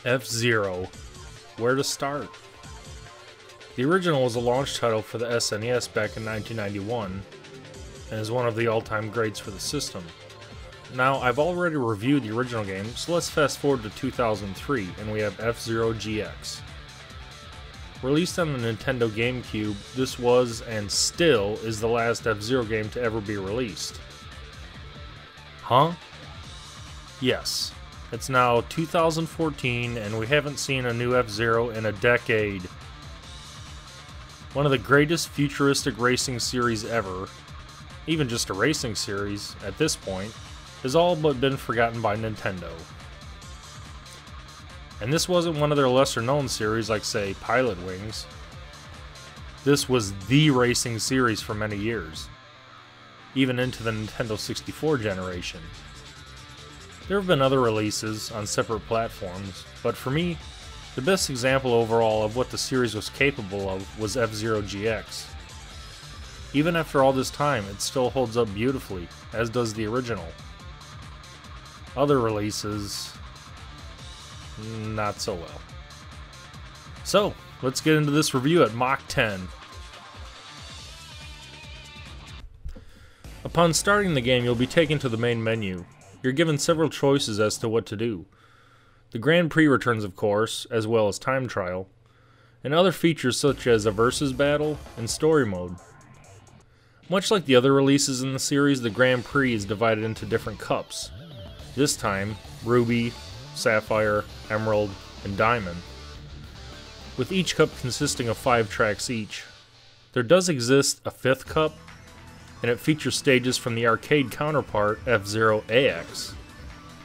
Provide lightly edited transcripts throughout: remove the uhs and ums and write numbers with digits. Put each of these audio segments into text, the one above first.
F-Zero. Where to start? The original was a launch title for the SNES back in 1991, and is one of the all-time greats for the system. Now, I've already reviewed the original game, so let's fast forward to 2003, and we have F-Zero GX. Released on the Nintendo GameCube, this was, and still, is the last F-Zero game to ever be released. Huh? Yes. It's now 2014, and we haven't seen a new F-Zero in a decade. One of the greatest futuristic racing series ever, even just a racing series at this point, has all but been forgotten by Nintendo. And this wasn't one of their lesser known series like, say, Pilot Wings. This was the racing series for many years, even into the Nintendo 64 generation. There have been other releases on separate platforms, but for me, the best example overall of what the series was capable of was F-Zero GX. Even after all this time, it still holds up beautifully, as does the original. Other releases, not so well. So, let's get into this review at Mach 10. Upon starting the game, you'll be taken to the main menu. You're given several choices as to what to do. The Grand Prix returns, of course, as well as time trial, and other features such as a versus battle and story mode. Much like the other releases in the series, the Grand Prix is divided into different cups. This time, Ruby, Sapphire, Emerald, and Diamond, with each cup consisting of 5 tracks each. There does exist a 5th cup, and it features stages from the arcade counterpart F-Zero AX.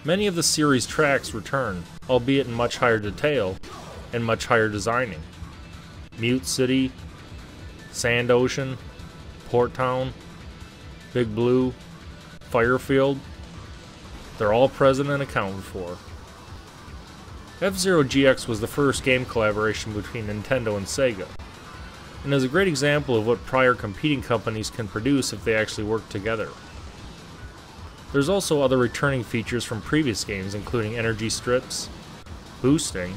Many of the series' tracks return, albeit in much higher detail and much higher designing. Mute City, Sand Ocean, Port Town, Big Blue, Firefield, they're all present and accounted for. F-Zero GX was the first game collaboration between Nintendo and Sega, and is a great example of what prior competing companies can produce if they actually work together. There's also other returning features from previous games, including energy strips, boosting,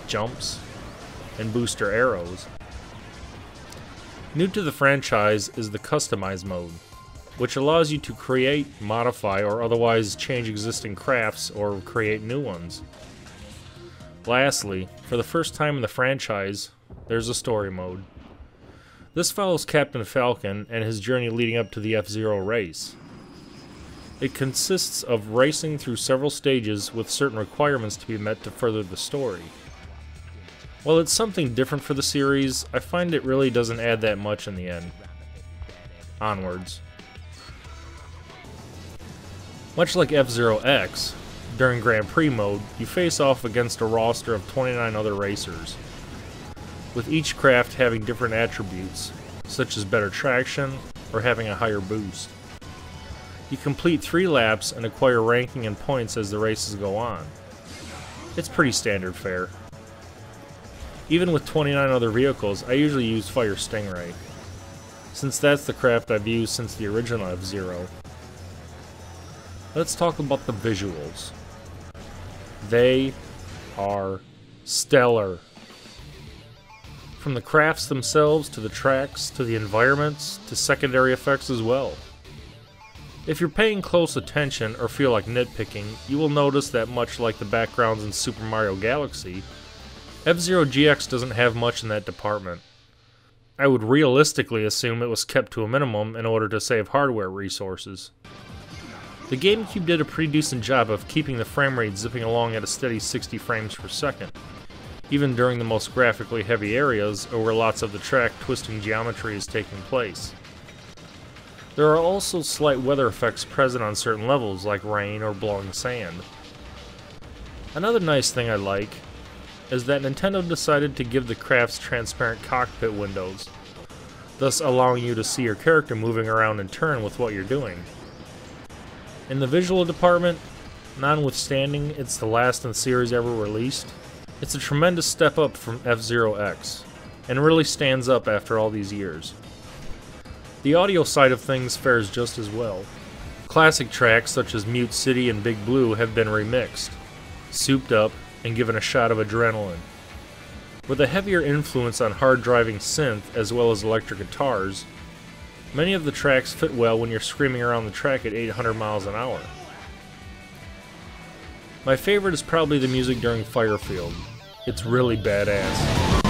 jumps, and booster arrows. New to the franchise is the Customize mode, which allows you to create, modify, or otherwise change existing crafts or create new ones. Lastly, for the first time in the franchise, there's a story mode. This follows Captain Falcon and his journey leading up to the F-Zero race. It consists of racing through several stages with certain requirements to be met to further the story. While it's something different for the series, I find it really doesn't add that much in the end. Onwards. Much like F-Zero X, during Grand Prix mode, you face off against a roster of 29 other racers, with each craft having different attributes, such as better traction or having a higher boost. You complete 3 laps and acquire ranking and points as the races go on. It's pretty standard fare. Even with 29 other vehicles, I usually use Fire Stingray, since that's the craft I've used since the original F-Zero. Let's talk about the visuals. They are stellar. From the crafts themselves, to the tracks, to the environments, to secondary effects as well. If you're paying close attention or feel like nitpicking, you will notice that much like the backgrounds in Super Mario Galaxy, F-Zero GX doesn't have much in that department. I would realistically assume it was kept to a minimum in order to save hardware resources. The GameCube did a pretty decent job of keeping the frame rate zipping along at a steady 60 frames per second, even during the most graphically heavy areas or where lots of the track twisting geometry is taking place. There are also slight weather effects present on certain levels, like rain or blowing sand. Another nice thing I like is that Nintendo decided to give the crafts transparent cockpit windows, thus allowing you to see your character moving around in turn with what you're doing. In the visual department, notwithstanding it's the last in the series ever released, it's a tremendous step up from F-Zero X, and really stands up after all these years. The audio side of things fares just as well. Classic tracks such as Mute City and Big Blue have been remixed, souped up, and given a shot of adrenaline. With a heavier influence on hard driving synth as well as electric guitars, many of the tracks fit well when you're screaming around the track at 800 miles an hour. My favorite is probably the music during Firefield. It's really badass.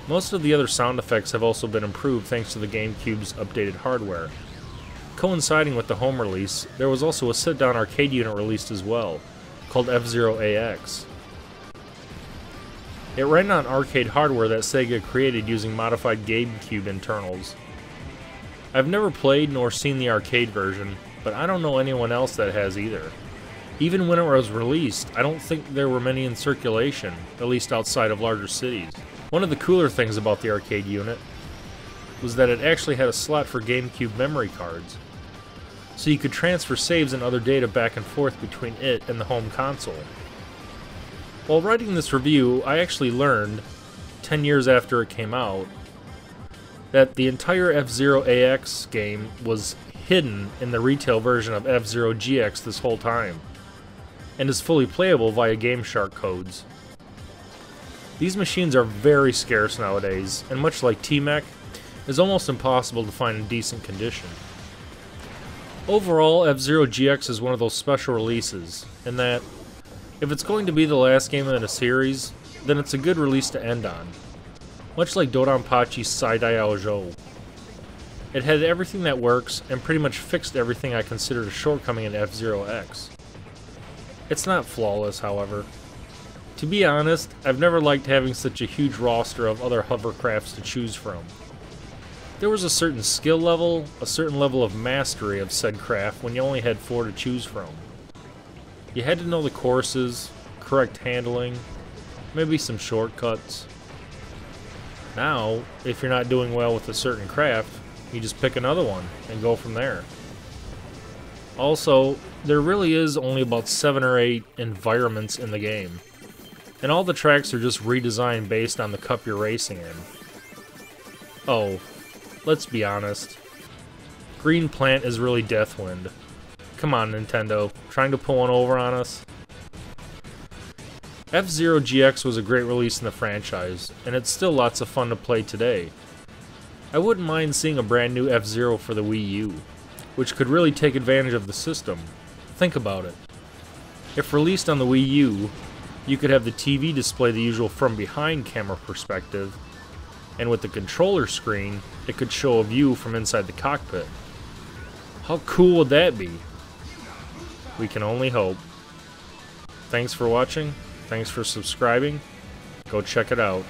Most of the other sound effects have also been improved thanks to the GameCube's updated hardware. Coinciding with the home release, there was also a sit-down arcade unit released as well, called F-Zero AX. It ran on arcade hardware that Sega created using modified GameCube internals. I've never played nor seen the arcade version, but I don't know anyone else that has either. Even when it was released, I don't think there were many in circulation, at least outside of larger cities. One of the cooler things about the arcade unit was that it actually had a slot for GameCube memory cards, so you could transfer saves and other data back and forth between it and the home console. While writing this review, I actually learned, 10 years after it came out, that the entire F-Zero AX game was hidden in the retail version of F-Zero GX this whole time, and is fully playable via GameShark codes. These machines are very scarce nowadays, and much like T-Mech, is almost impossible to find in decent condition. Overall, F-Zero GX is one of those special releases, in that, if it's going to be the last game in a series, then it's a good release to end on. Much like Dodonpachi's Saidai Aojo. It had everything that works, and pretty much fixed everything I considered a shortcoming in F-Zero X. It's not flawless, however. To be honest, I've never liked having such a huge roster of other hovercrafts to choose from. There was a certain skill level, a certain level of mastery of said craft when you only had 4 to choose from. You had to know the courses, correct handling, maybe some shortcuts. Now, if you're not doing well with a certain craft, you just pick another one and go from there. Also, there really is only about 7 or 8 environments in the game, and all the tracks are just redesigned based on the cup you're racing in. Oh, let's be honest. Green Plant is really Deathwind. Come on, Nintendo, trying to pull one over on us? F-Zero GX was a great release in the franchise, and it's still lots of fun to play today. I wouldn't mind seeing a brand new F-Zero for the Wii U, which could really take advantage of the system. Think about it. If released on the Wii U, you could have the TV display the usual from-behind camera perspective, and with the controller screen, it could show a view from inside the cockpit. How cool would that be? We can only hope. Thanks for watching, thanks for subscribing, go check it out.